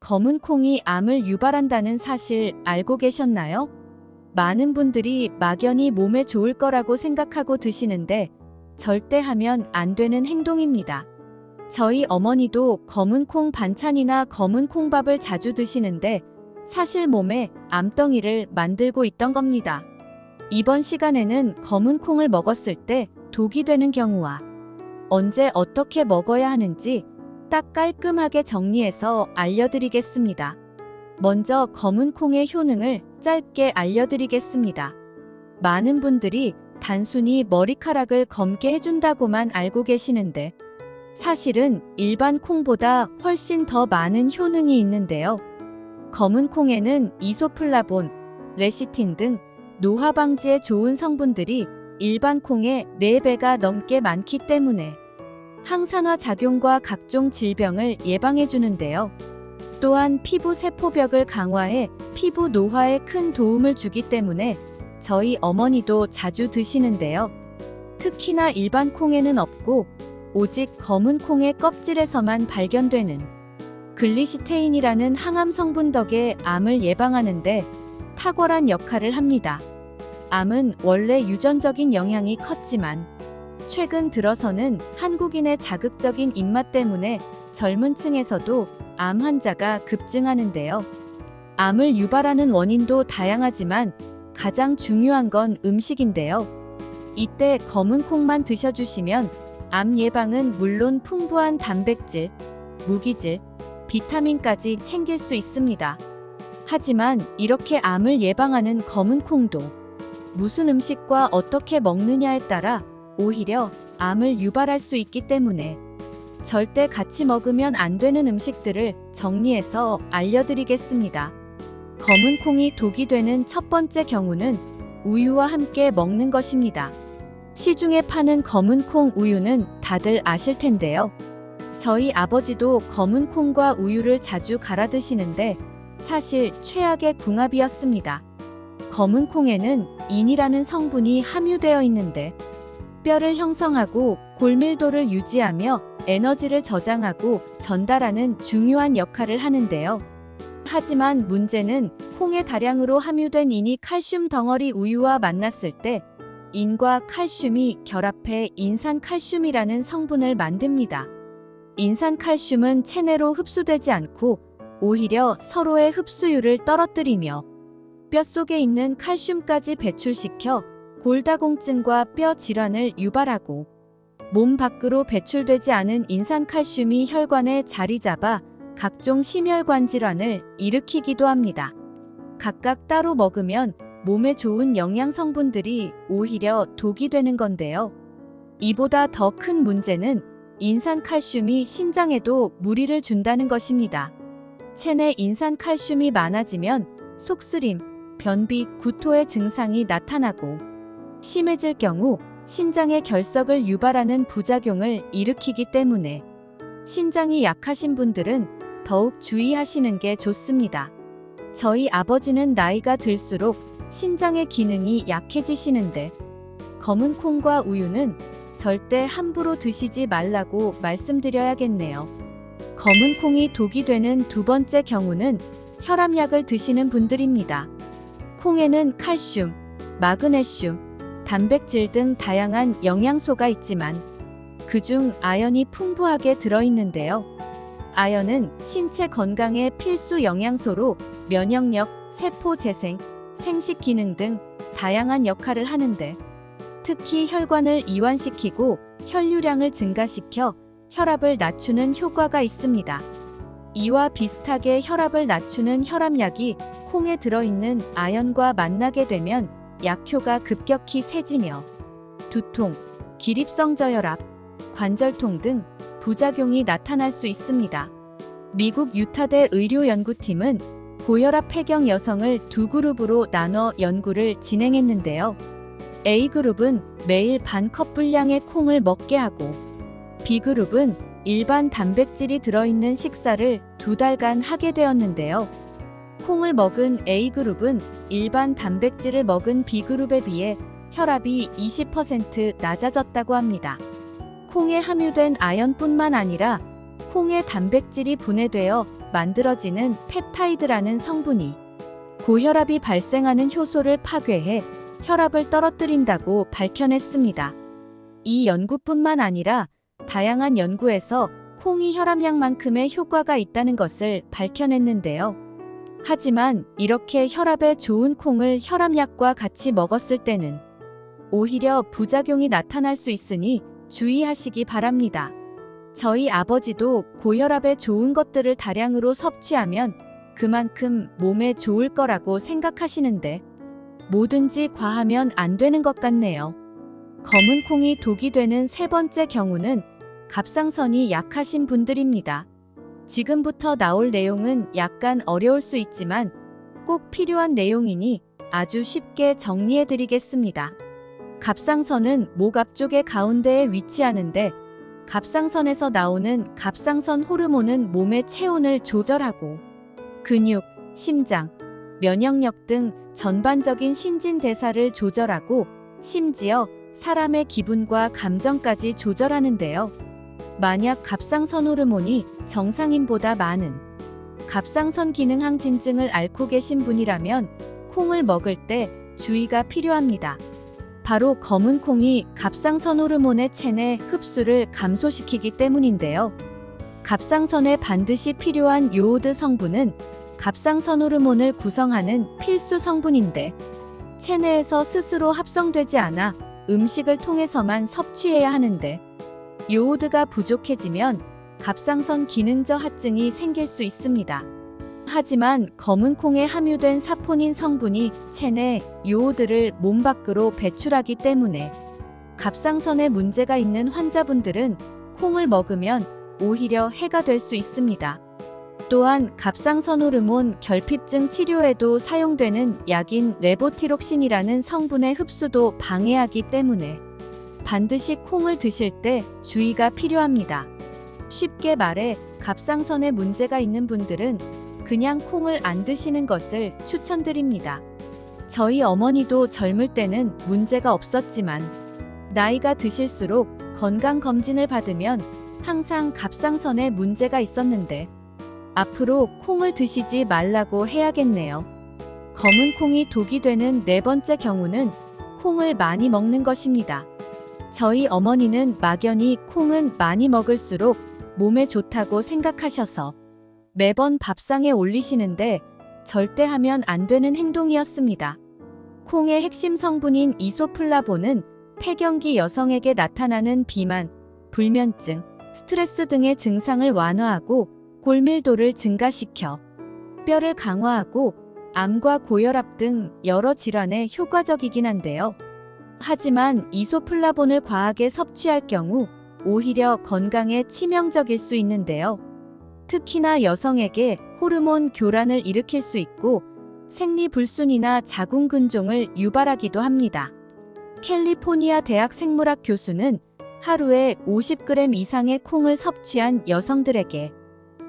검은 콩이 암을 유발한다는 사실 알고 계셨나요? 많은 분들이 막연히 몸에 좋을 거라고 생각하고 드시는데 절대 하면 안 되는 행동입니다. 저희 어머니도 검은 콩 반찬이나 검은 콩밥을 자주 드시는데 사실 몸에 암덩이를 만들고 있던 겁니다. 이번 시간에는 검은 콩을 먹었을 때 독이 되는 경우와 언제 어떻게 먹어야 하는지 딱 깔끔하게 정리해서 알려드리겠습니다. 먼저 검은 콩의 효능을 짧게 알려드리겠습니다. 많은 분들이 단순히 머리카락을 검게 해준다고만 알고 계시는데 사실은 일반 콩보다 훨씬 더 많은 효능이 있는데요. 검은 콩에는 이소플라본, 레시틴 등 노화 방지에 좋은 성분들이 일반 콩의 4배가 넘게 많기 때문에 항산화 작용과 각종 질병을 예방해 주는데요. 또한 피부 세포벽을 강화해 피부 노화에 큰 도움을 주기 때문에 저희 어머니도 자주 드시는데요. 특히나 일반 콩에는 없고 오직 검은 콩의 껍질에서만 발견되는 글리시테인이라는 항암 성분 덕에 암을 예방하는데 탁월한 역할을 합니다. 암은 원래 유전적인 영향이 컸지만 최근 들어서는 한국인의 자극적인 입맛 때문에 젊은 층에서도 암 환자가 급증하는데요. 암을 유발하는 원인도 다양하지만 가장 중요한 건 음식인데요. 이때 검은 콩만 드셔주시면 암 예방은 물론 풍부한 단백질, 무기질, 비타민까지 챙길 수 있습니다. 하지만 이렇게 암을 예방하는 검은 콩도 무슨 음식과 어떻게 먹느냐에 따라 오히려 암을 유발할 수 있기 때문에 절대 같이 먹으면 안 되는 음식들을 정리해서 알려드리겠습니다. 검은 콩이 독이 되는 첫 번째 경우는 우유와 함께 먹는 것입니다. 시중에 파는 검은 콩 우유는 다들 아실 텐데요. 저희 아버지도 검은 콩과 우유를 자주 갈아 드시는데 사실 최악의 궁합이었습니다. 검은 콩에는 인이라는 성분이 함유되어 있는데 뼈를 형성하고 골밀도를 유지하며 에너지를 저장하고 전달하는 중요한 역할을 하는데요. 하지만 문제는 콩에 다량으로 함유된 인이 칼슘 덩어리 우유와 만났을 때 인과 칼슘이 결합해 인산칼슘이라는 성분을 만듭니다. 인산칼슘은 체내로 흡수되지 않고 오히려 서로의 흡수율을 떨어뜨리며 뼛속에 있는 칼슘까지 배출시켜 골다공증과 뼈 질환을 유발하고 몸 밖으로 배출되지 않은 인산칼슘이 혈관에 자리 잡아 각종 심혈관 질환을 일으키기도 합니다. 각각 따로 먹으면 몸에 좋은 영양 성분들이 오히려 독이 되는 건데요. 이보다 더 큰 문제는 인산칼슘이 신장에도 무리를 준다는 것입니다. 체내 인산칼슘이 많아지면 속쓰림, 변비, 구토의 증상이 나타나고 심해질 경우 신장의 결석을 유발하는 부작용을 일으키기 때문에 신장이 약하신 분들은 더욱 주의하시는 게 좋습니다. 저희 아버지는 나이가 들수록 신장의 기능이 약해지시는데 검은 콩과 우유는 절대 함부로 드시지 말라고 말씀드려야겠네요. 검은 콩이 독이 되는 두 번째 경우는 혈압약을 드시는 분들입니다. 콩에는 칼슘, 마그네슘, 단백질 등 다양한 영양소가 있지만 그중 아연이 풍부하게 들어있는데요. 아연은 신체 건강의 필수 영양소로 면역력, 세포 재생, 생식 기능 등 다양한 역할을 하는데 특히 혈관을 이완시키고 혈류량을 증가시켜 혈압을 낮추는 효과가 있습니다. 이와 비슷하게 혈압을 낮추는 혈압약이 콩에 들어있는 아연과 만나게 되면 약효가 급격히 세지며 두통, 기립성 저혈압, 관절통 등 부작용이 나타날 수 있습니다. 미국 유타대 의료연구팀은 고혈압 폐경 여성을 두 그룹으로 나눠 연구를 진행했는데요. A그룹은 매일 반 컵 분량의 콩을 먹게 하고 B그룹은 일반 단백질이 들어있는 식사를 2달간 하게 되었는데요. 콩을 먹은 A그룹은 일반 단백질을 먹은 B그룹에 비해 혈압이 20% 낮아졌다고 합니다. 콩에 함유된 아연뿐만 아니라 콩의 단백질이 분해되어 만들어지는 펩타이드라는 성분이 고혈압이 발생하는 효소를 파괴해 혈압을 떨어뜨린다고 밝혀냈습니다. 이 연구뿐만 아니라 다양한 연구에서 콩이 혈압약만큼의 효과가 있다는 것을 밝혀냈는데요. 하지만 이렇게 혈압에 좋은 콩을 혈압약과 같이 먹었을 때는 오히려 부작용이 나타날 수 있으니 주의하시기 바랍니다. 저희 아버지도 고혈압에 좋은 것들을 다량으로 섭취하면 그만큼 몸에 좋을 거라고 생각하시는데 뭐든지 과하면 안 되는 것 같네요. 검은 콩이 독이 되는 세 번째 경우는 갑상선이 약하신 분들입니다. 지금부터 나올 내용은 약간 어려울 수 있지만 꼭 필요한 내용이니 아주 쉽게 정리해드리겠습니다. 갑상선은 목 앞쪽의 가운데에 위치하는데 갑상선에서 나오는 갑상선 호르몬은 몸의 체온을 조절하고 근육, 심장, 면역력 등 전반적인 신진대사를 조절하고 심지어 사람의 기분과 감정까지 조절하는데요. 만약 갑상선 호르몬이 정상인보다 많은 갑상선 기능 항진증을 앓고 계신 분이라면 콩을 먹을 때 주의가 필요합니다. 바로 검은 콩이 갑상선 호르몬의 체내 흡수를 감소시키기 때문인데요. 갑상선에 반드시 필요한 요오드 성분은 갑상선 호르몬을 구성하는 필수 성분인데 체내에서 스스로 합성되지 않아 음식을 통해서만 섭취해야 하는데 요오드가 부족해지면 갑상선 기능 저하증이 생길 수 있습니다. 하지만 검은 콩에 함유된 사포닌 성분이 체내 요오드를 몸 밖으로 배출하기 때문에 갑상선에 문제가 있는 환자분들은 콩을 먹으면 오히려 해가 될 수 있습니다. 또한 갑상선 호르몬 결핍증 치료에도 사용되는 약인 레보티록신이라는 성분의 흡수도 방해하기 때문에 반드시 콩을 드실 때 주의가 필요합니다. 쉽게 말해 갑상선에 문제가 있는 분들은 그냥 콩을 안 드시는 것을 추천드립니다. 저희 어머니도 젊을 때는 문제가 없었지만 나이가 드실수록 건강검진을 받으면 항상 갑상선에 문제가 있었는데 앞으로 콩을 드시지 말라고 해야겠네요. 검은 콩이 독이 되는 네 번째 경우는 콩을 많이 먹는 것입니다. 저희 어머니는 막연히 콩은 많이 먹을수록 몸에 좋다고 생각하셔서 매번 밥상에 올리시는데 절대 하면 안 되는 행동이었습니다. 콩의 핵심 성분인 이소플라본은 폐경기 여성에게 나타나는 비만, 불면증, 스트레스 등의 증상을 완화하고 골밀도를 증가시켜 뼈를 강화하고 암과 고혈압 등 여러 질환에 효과적이긴 한데요. 하지만 이소플라본을 과하게 섭취할 경우 오히려 건강에 치명적일 수 있는데요. 특히나 여성에게 호르몬 교란을 일으킬 수 있고 생리불순이나 자궁근종을 유발하기도 합니다. 캘리포니아 대학 생물학 교수는 하루에 50g 이상의 콩을 섭취한 여성들에게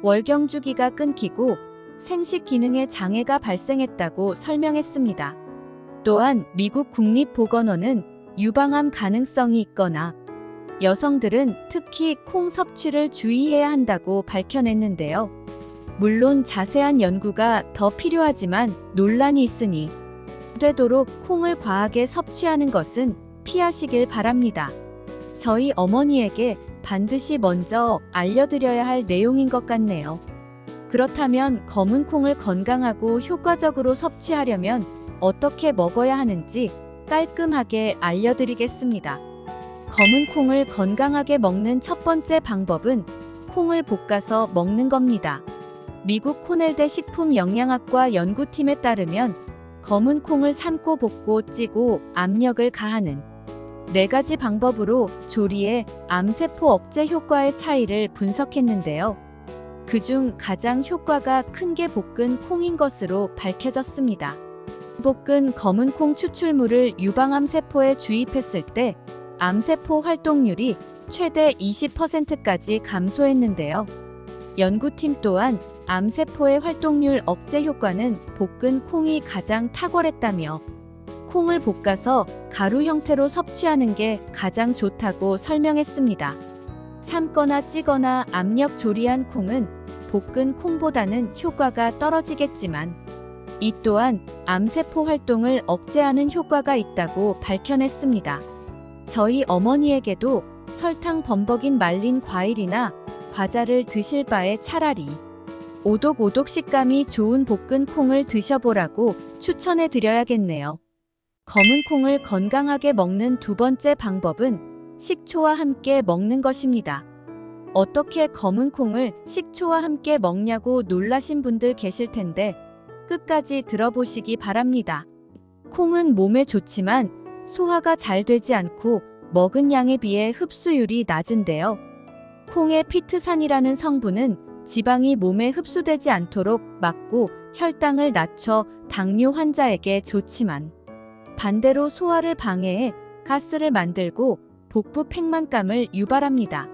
월경 주기가 끊기고 생식 기능에 장애가 발생했다고 설명했습니다. 또한 미국 국립보건원은 유방암 가능성이 있거나 여성들은 특히 콩 섭취를 주의해야 한다고 밝혀냈는데요. 물론 자세한 연구가 더 필요하지만 논란이 있으니 되도록 콩을 과하게 섭취하는 것은 피하시길 바랍니다. 저희 어머니에게 반드시 먼저 알려드려야 할 내용인 것 같네요. 그렇다면 검은 콩을 건강하고 효과적으로 섭취하려면 어떻게 먹어야 하는지 깔끔하게 알려드리겠습니다. 검은 콩을 건강하게 먹는 첫 번째 방법은 콩을 볶아서 먹는 겁니다. 미국 코넬대 식품영양학과 연구팀에 따르면 검은 콩을 삶고 볶고 찌고 압력을 가하는 4가지 방법으로 조리에 암세포 억제 효과의 차이를 분석했는데요. 그중 가장 효과가 큰 게 볶은 콩인 것으로 밝혀졌습니다. 볶은 검은 콩 추출물을 유방암 세포에 주입했을 때 암세포 활동률이 최대 20%까지 감소했는데요. 연구팀 또한 암세포의 활동률 억제 효과는 볶은 콩이 가장 탁월했다며 콩을 볶아서 가루 형태로 섭취하는 게 가장 좋다고 설명했습니다. 삶거나 찌거나 압력 조리한 콩은 볶은 콩보다는 효과가 떨어지겠지만 이 또한 암세포 활동을 억제하는 효과가 있다고 밝혀냈습니다. 저희 어머니에게도 설탕 범벅인 말린 과일이나 과자를 드실 바에 차라리 오독오독 식감이 좋은 볶은 콩을 드셔보라고 추천해 드려야겠네요. 검은 콩을 건강하게 먹는 두 번째 방법은 식초와 함께 먹는 것입니다. 어떻게 검은 콩을 식초와 함께 먹냐고 놀라신 분들 계실 텐데 끝까지 들어보시기 바랍니다. 콩은 몸에 좋지만 소화가 잘 되지 않고 먹은 양에 비해 흡수율이 낮은데요. 콩의 피트산이라는 성분은 지방이 몸에 흡수되지 않도록 막고 혈당을 낮춰 당뇨 환자에게 좋지만 반대로 소화를 방해해 가스를 만들고 복부 팽만감을 유발합니다.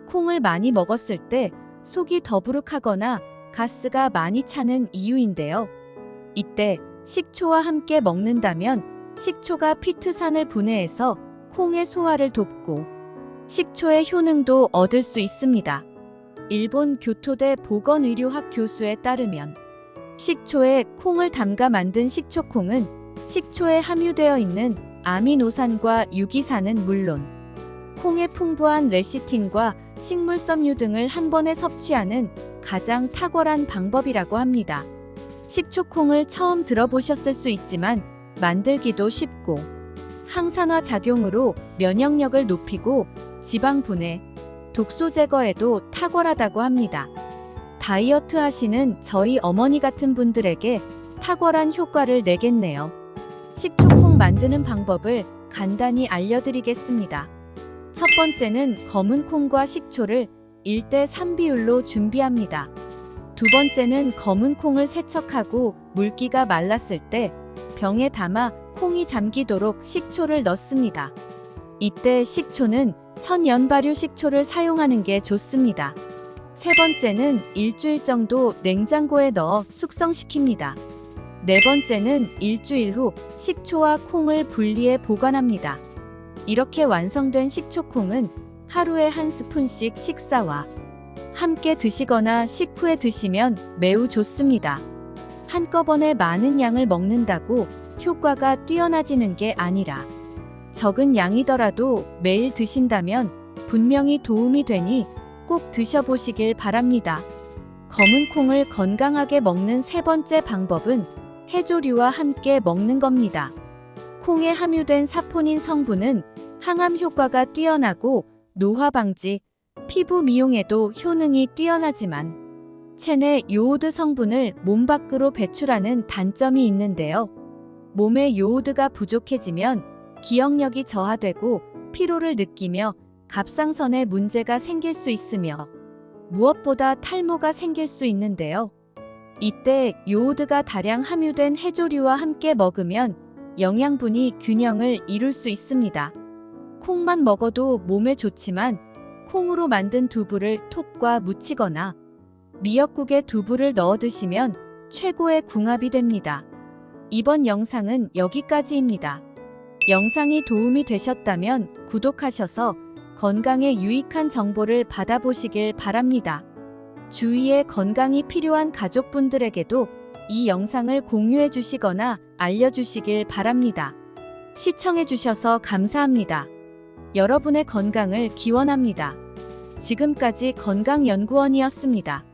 콩을 많이 먹었을 때 속이 더부룩하거나 가스가 많이 차는 이유인데요. 이때 식초와 함께 먹는다면 식초가 피트산을 분해해서 콩의 소화를 돕고 식초의 효능도 얻을 수 있습니다. 일본 교토대 보건의료학 교수에 따르면 식초에 콩을 담가 만든 식초콩은 식초에 함유되어 있는 아미노산과 유기산은 물론 콩의 풍부한 레시틴과 식물섬유 등을 한 번에 섭취하는 가장 탁월한 방법이라고 합니다. 식초콩을 처음 들어보셨을 수 있지만 만들기도 쉽고 항산화 작용으로 면역력을 높이고 지방 분해, 독소 제거에도 탁월하다고 합니다. 다이어트 하시는 저희 어머니 같은 분들에게 탁월한 효과를 내겠네요. 식초콩 만드는 방법을 간단히 알려드리겠습니다. 첫 번째는 검은 콩과 식초를 1대3 비율로 준비합니다. 두 번째는 검은 콩을 세척하고 물기가 말랐을 때 병에 담아 콩이 잠기도록 식초를 넣습니다. 이때 식초는 천연 발효 식초를 사용하는 게 좋습니다. 세 번째는 일주일 정도 냉장고에 넣어 숙성시킵니다. 네 번째는 일주일 후 식초와 콩을 분리해 보관합니다. 이렇게 완성된 식초콩은 하루에 한 스푼씩 식사와 함께 드시거나 식후에 드시면 매우 좋습니다. 한꺼번에 많은 양을 먹는다고 효과가 뛰어나지는 게 아니라 적은 양이더라도 매일 드신다면 분명히 도움이 되니 꼭 드셔보시길 바랍니다. 검은 콩을 건강하게 먹는 세 번째 방법은 해조류와 함께 먹는 겁니다. 콩에 함유된 사포닌 성분은 항암 효과가 뛰어나고 노화 방지, 피부 미용에도 효능이 뛰어나지만 체내 요오드 성분을 몸 밖으로 배출하는 단점이 있는데요. 몸에 요오드가 부족해지면 기억력이 저하되고 피로를 느끼며 갑상선에 문제가 생길 수 있으며 무엇보다 탈모가 생길 수 있는데요. 이때 요오드가 다량 함유된 해조류와 함께 먹으면 영양분이 균형을 이룰 수 있습니다. 콩만 먹어도 몸에 좋지만 콩으로 만든 두부를 톱과 무치거나 미역국에 두부를 넣어 드시면 최고의 궁합이 됩니다. 이번 영상은 여기까지입니다. 영상이 도움이 되셨다면 구독하셔서 건강에 유익한 정보를 받아보시길 바랍니다. 주위에 건강이 필요한 가족분들에게도 이 영상을 공유해 주시거나 알려주시길 바랍니다. 시청해 주셔서 감사합니다. 여러분의 건강을 기원합니다. 지금까지 건강연구원이었습니다.